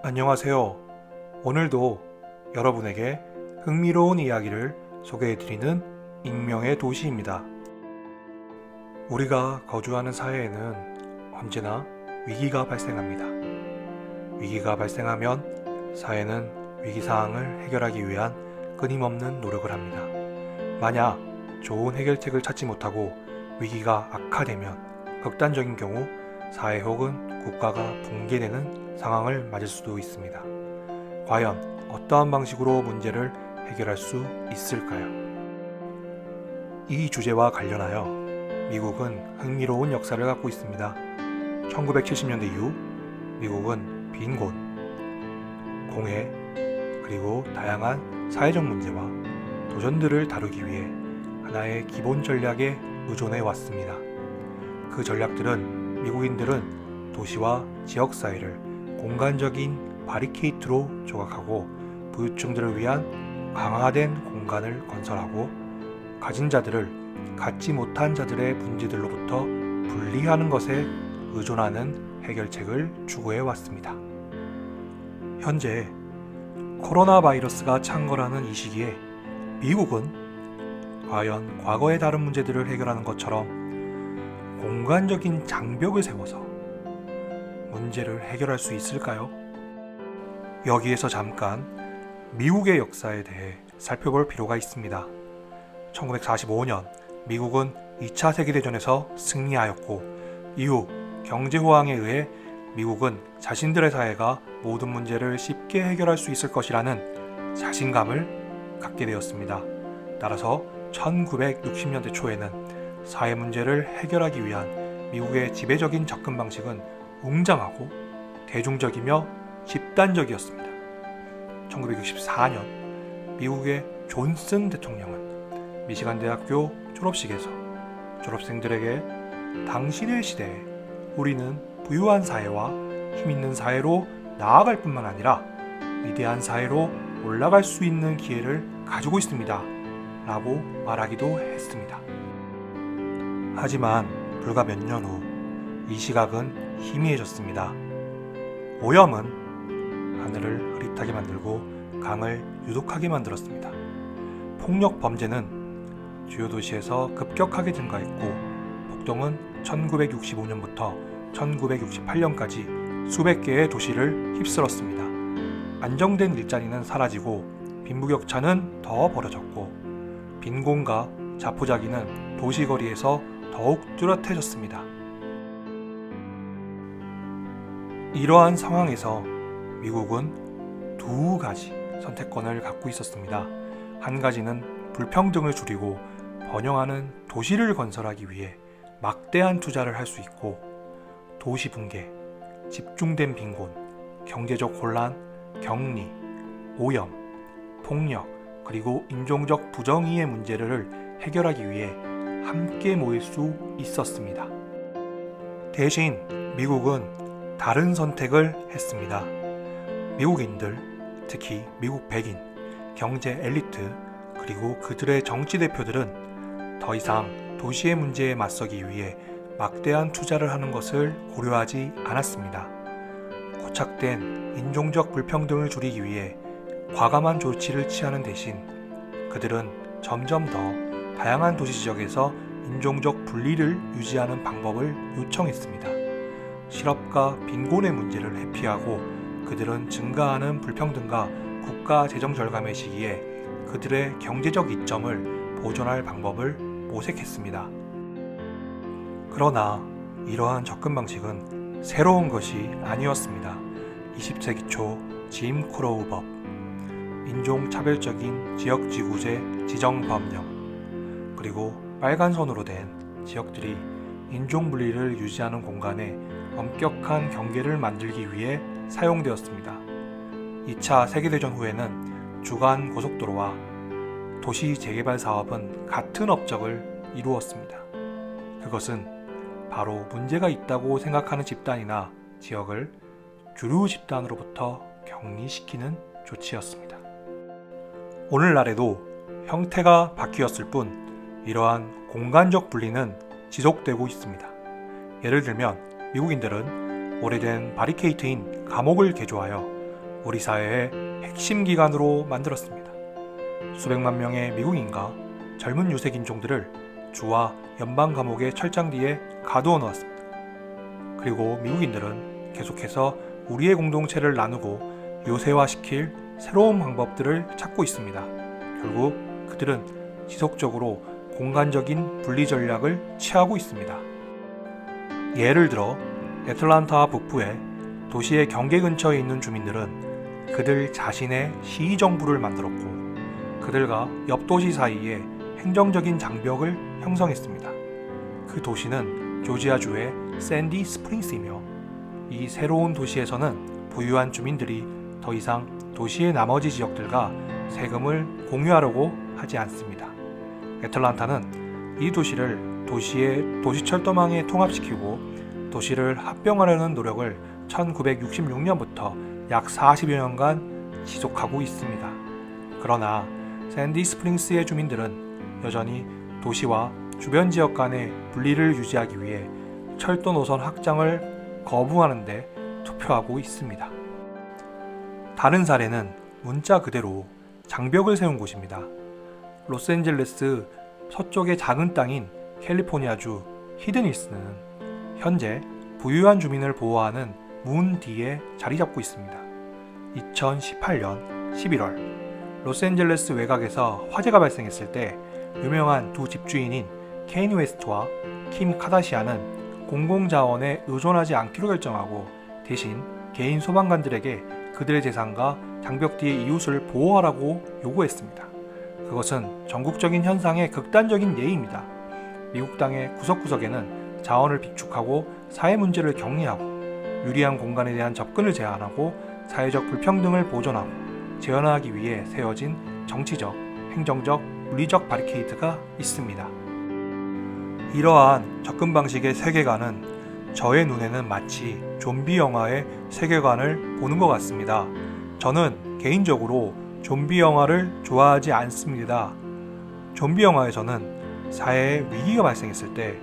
안녕하세요. 오늘도 여러분에게 흥미로운 이야기를 소개해드리는 익명의 도시입니다. 우리가 거주하는 사회에는 언제나 위기가 발생합니다. 위기가 발생하면 사회는 위기사항을 해결하기 위한 끊임없는 노력을 합니다. 만약 좋은 해결책을 찾지 못하고 위기가 악화되면 극단적인 경우 사회 혹은 국가가 붕괴되는 상황을 맞을 수도 있습니다. 과연 어떠한 방식으로 문제를 해결할 수 있을까요? 이 주제와 관련하여 미국은 흥미로운 역사를 갖고 있습니다. 1970년대 이후 미국은 빈곤, 공해, 그리고 다양한 사회적 문제와 도전들을 다루기 위해 하나의 기본 전략에 의존해 왔습니다. 그 전략들은 미국인들은 도시와 지역사회를 공간적인 바리케이트로 조각하고 부유층들을 위한 강화된 공간을 건설하고 가진 자들을 갖지 못한 자들의 문제들로부터 분리하는 것에 의존하는 해결책을 추구해 왔습니다. 현재 코로나 바이러스가 창궐하는 이 시기에 미국은 과연 과거의 다른 문제들을 해결하는 것처럼 공간적인 장벽을 세워서 문제를 해결할 수 있을까요? 여기에서 잠깐 미국의 역사에 대해 살펴볼 필요가 있습니다. 1945년 미국은 2차 세계대전에서 승리하였고 이후 경제호황에 의해 미국은 자신들의 사회가 모든 문제를 쉽게 해결할 수 있을 것이라는 자신감을 갖게 되었습니다. 따라서 1960년대 초에는 사회 문제를 해결하기 위한 미국의 지배적인 접근 방식은 웅장하고 대중적이며 집단적이었습니다. 1964년 미국의 존슨 대통령은 미시간 대학교 졸업식에서 졸업생들에게 당신의 시대에 우리는 부유한 사회와 힘있는 사회로 나아갈 뿐만 아니라 위대한 사회로 올라갈 수 있는 기회를 가지고 있습니다. 라고 말하기도 했습니다. 하지만 불과 몇 년 후 이 시각은 희미해졌습니다. 오염은 하늘을 흐릿하게 만들고 강을 유독하게 만들었습니다. 폭력 범죄는 주요 도시에서 급격하게 증가했고 폭동은 1965년부터 1968년까지 수백 개의 도시를 휩쓸었습니다. 안정된 일자리는 사라지고 빈부격차는 더 벌어졌고 빈곤과 자포자기는 도시거리에서 더욱 뚜렷해졌습니다. 이러한 상황에서 미국은 두 가지 선택권을 갖고 있었습니다. 한 가지는 불평등을 줄이고 번영하는 도시를 건설하기 위해 막대한 투자를 할 수 있고 도시 붕괴, 집중된 빈곤, 경제적 혼란, 격리, 오염, 폭력, 그리고 인종적 부정의의 문제를 해결하기 위해 함께 모일 수 있었습니다. 대신 미국은 다른 선택을 했습니다. 미국인들, 특히 미국 백인, 경제 엘리트, 그리고 그들의 정치 대표들은 더 이상 도시의 문제에 맞서기 위해 막대한 투자를 하는 것을 고려하지 않았습니다. 고착된 인종적 불평등을 줄이기 위해 과감한 조치를 취하는 대신 그들은 점점 더 다양한 도시 지역에서 인종적 분리를 유지하는 방법을 요청했습니다. 실업과 빈곤의 문제를 회피하고 그들은 증가하는 불평등과 국가 재정 절감의 시기에 그들의 경제적 이점을 보존할 방법을 모색했습니다. 그러나 이러한 접근 방식은 새로운 것이 아니었습니다. 20세기 초 짐 크로우 법, 인종차별적인 지역지구제 지정법령, 그리고 빨간 선으로 된 지역들이 인종분리를 유지하는 공간에 엄격한 경계를 만들기 위해 사용되었습니다. 2차 세계대전 후에는 주간 고속도로와 도시 재개발 사업은 같은 업적을 이루었습니다. 그것은 바로 문제가 있다고 생각하는 집단이나 지역을 주류 집단으로부터 격리시키는 조치였습니다. 오늘날에도 형태가 바뀌었을 뿐 이러한 공간적 분리는 지속되고 있습니다. 예를 들면 미국인들은 오래된 바리케이트인 감옥을 개조하여 우리 사회의 핵심 기관으로 만들었습니다. 수백만 명의 미국인과 젊은 유색 인종들을 주와 연방 감옥의 철장 뒤에 가두어 놓았습니다. 그리고 미국인들은 계속해서 우리의 공동체를 나누고 요새화시킬 새로운 방법들을 찾고 있습니다. 결국 그들은 지속적으로 공간적인 분리 전략을 취하고 있습니다. 예를 들어 애틀란타 북부의 도시의 경계 근처에 있는 주민들은 그들 자신의 시정부를 만들었고 그들과 옆 도시 사이에 행정적인 장벽을 형성했습니다. 그 도시는 조지아주의 샌디 스프링스이며 이 새로운 도시에서는 부유한 주민들이 더 이상 도시의 나머지 지역들과 세금을 공유하려고 하지 않습니다. 애틀란타는 이 도시를 도시의 도시철도망에 통합시키고 도시를 합병하려는 노력을 1966년부터 약 40여 년간 지속하고 있습니다. 그러나 샌디 스프링스의 주민들은 여전히 도시와 주변 지역 간의 분리를 유지하기 위해 철도 노선 확장을 거부하는 데 투표하고 있습니다. 다른 사례는 문자 그대로 장벽을 세운 곳입니다. 로스앤젤레스 서쪽의 작은 땅인 캘리포니아주 히든힐스는 현재 부유한 주민을 보호하는 문 뒤에 자리 잡고 있습니다. 2018년 11월 로스앤젤레스 외곽에서 화재가 발생했을 때 유명한 두 집주인인 케이니 웨스트와 킴 카다시안은 공공자원에 의존하지 않기로 결정하고 대신 개인 소방관들에게 그들의 재산과 장벽 뒤의 이웃을 보호하라고 요구했습니다. 그것은 전국적인 현상의 극단적인 예입니다. 미국 땅의 구석구석에는 자원을 비축하고 사회 문제를 격리하고 유리한 공간에 대한 접근을 제한하고 사회적 불평등을 보존하고 재현하기 위해 세워진 정치적, 행정적, 물리적 바리케이드가 있습니다. 이러한 접근 방식의 세계관은 저의 눈에는 마치 좀비 영화의 세계관을 보는 것 같습니다. 저는 개인적으로 좀비 영화를 좋아하지 않습니다. 좀비 영화에서는 사회에 위기가 발생했을 때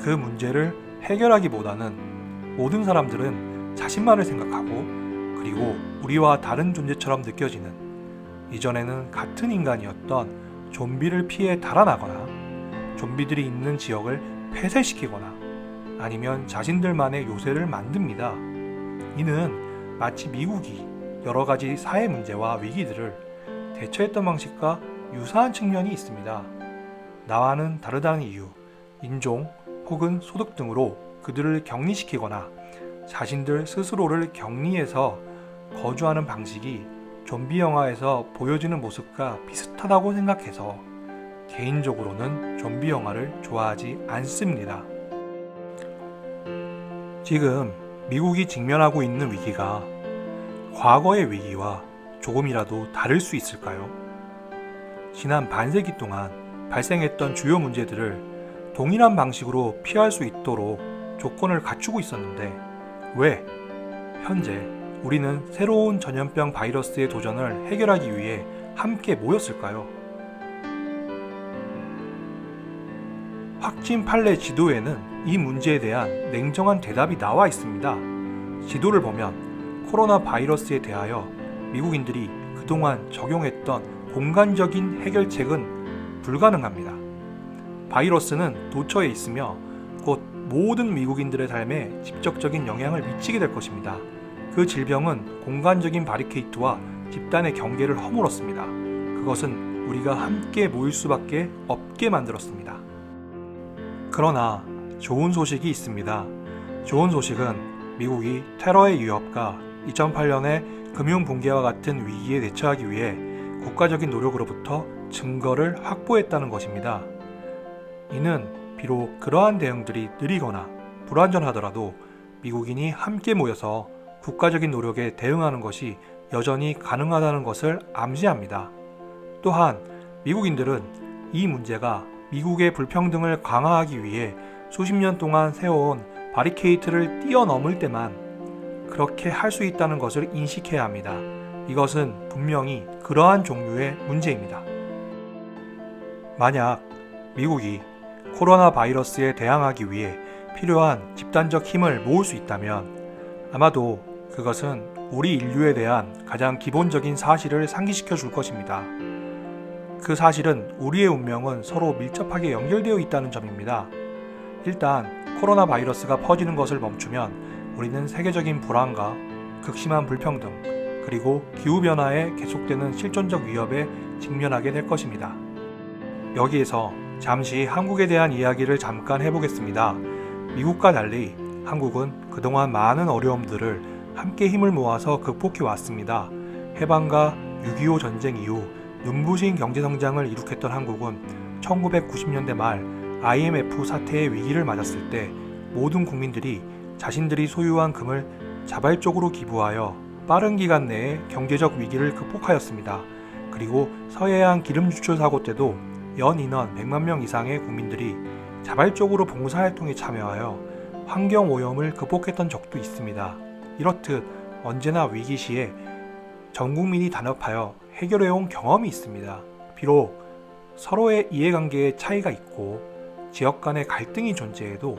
그 문제를 해결하기보다는 모든 사람들은 자신만을 생각하고 그리고 우리와 다른 존재처럼 느껴지는 이전에는 같은 인간이었던 좀비를 피해 달아나거나 좀비들이 있는 지역을 폐쇄시키거나 아니면 자신들만의 요새를 만듭니다. 이는 마치 미국이 여러 가지 사회 문제와 위기들을 대처했던 방식과 유사한 측면이 있습니다. 나와는 다르다는 이유, 인종 혹은 소득 등으로 그들을 격리시키거나 자신들 스스로를 격리해서 거주하는 방식이 좀비 영화에서 보여지는 모습과 비슷하다고 생각해서 개인적으로는 좀비 영화를 좋아하지 않습니다. 지금 미국이 직면하고 있는 위기가 과거의 위기와 조금이라도 다를 수 있을까요? 지난 반세기 동안 발생했던 주요 문제들을 동일한 방식으로 피할 수 있도록 조건을 갖추고 있었는데 왜 현재 우리는 새로운 전염병 바이러스의 도전을 해결하기 위해 함께 모였을까요? 확진 판례 지도에는 이 문제에 대한 냉정한 대답이 나와 있습니다. 지도를 보면 코로나 바이러스에 대하여 미국인들이 그동안 적용했던 공간적인 해결책은 불가능합니다. 바이러스는 도처에 있으며 곧 모든 미국인들의 삶에 직접적인 영향을 미치게 될 것입니다. 그 질병은 공간적인 바리케이트와 집단의 경계를 허물었습니다. 그것은 우리가 함께 모일 수밖에 없게 만들었습니다. 그러나 좋은 소식이 있습니다. 좋은 소식은 미국이 테러의 위협과 2008년의 금융 붕괴와 같은 위기에 대처하기 위해 국가적인 노력으로부터 증거를 확보했다는 것입니다. 이는 비록 그러한 대응들이 느리거나 불완전하더라도 미국인이 함께 모여서 국가적인 노력에 대응하는 것이 여전히 가능하다는 것을 암시합니다. 또한 미국인들은 이 문제가 미국의 불평등을 강화하기 위해 수십 년 동안 세워온 바리케이트를 뛰어넘을 때만 그렇게 할 수 있다는 것을 인식해야 합니다. 이것은 분명히 그러한 종류의 문제입니다. 만약 미국이 코로나 바이러스에 대항하기 위해 필요한 집단적 힘을 모을 수 있다면 아마도 그것은 우리 인류에 대한 가장 기본적인 사실을 상기시켜 줄 것입니다. 그 사실은 우리의 운명은 서로 밀접하게 연결되어 있다는 점입니다. 일단 코로나 바이러스가 퍼지는 것을 멈추면 우리는 세계적인 불안과 극심한 불평등, 그리고 기후변화에 계속되는 실존적 위협에 직면하게 될 것입니다. 여기에서 잠시 한국에 대한 이야기를 잠깐 해보겠습니다. 미국과 달리 한국은 그동안 많은 어려움들을 함께 힘을 모아서 극복해 왔습니다. 해방과 6.25 전쟁 이후 눈부신 경제성장을 이룩했던 한국은 1990년대 말 IMF 사태의 위기를 맞았을 때 모든 국민들이 자신들이 소유한 금을 자발적으로 기부하여 빠른 기간 내에 경제적 위기를 극복하였습니다. 그리고 서해안 기름 유출 사고 때도 연 인원 100만 명 이상의 국민들이 자발적으로 봉사활동에 참여하여 환경오염을 극복했던 적도 있습니다. 이렇듯 언제나 위기 시에 전 국민이 단합하여 해결해온 경험이 있습니다. 비록 서로의 이해관계에 차이가 있고 지역 간의 갈등이 존재해도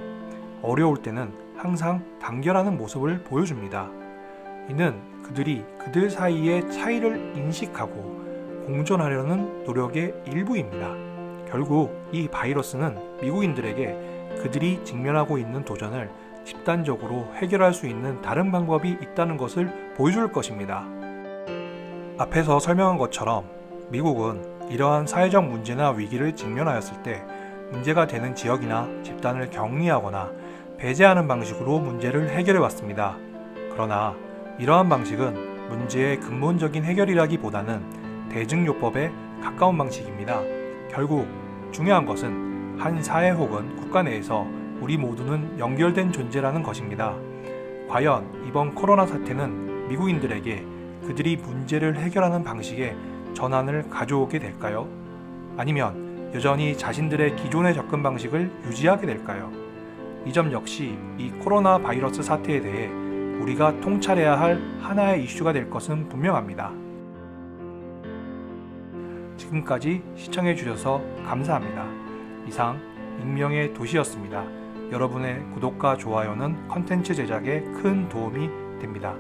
어려울 때는 항상 단결하는 모습을 보여줍니다. 이는 그들이 그들 사이의 차이를 인식하고 공존하려는 노력의 일부입니다. 결국 이 바이러스는 미국인들에게 그들이 직면하고 있는 도전을 집단적으로 해결할 수 있는 다른 방법이 있다는 것을 보여줄 것입니다. 앞에서 설명한 것처럼 미국은 이러한 사회적 문제나 위기를 직면하였을 때 문제가 되는 지역이나 집단을 격리하거나 배제하는 방식으로 문제를 해결해 왔습니다. 그러나 이러한 방식은 문제의 근본적인 해결이라기보다는 대증요법에 가까운 방식입니다. 결국 중요한 것은 한 사회 혹은 국가 내에서 우리 모두는 연결된 존재라는 것입니다. 과연 이번 코로나 사태는 미국인들에게 그들이 문제를 해결하는 방식의 전환을 가져오게 될까요? 아니면 여전히 자신들의 기존의 접근 방식을 유지하게 될까요? 이 점 역시 이 코로나 바이러스 사태에 대해 우리가 통찰해야 할 하나의 이슈가 될 것은 분명합니다. 지금까지 시청해 주셔서 감사합니다. 이상 익명의 도시였습니다. 여러분의 구독과 좋아요는 컨텐츠 제작에 큰 도움이 됩니다.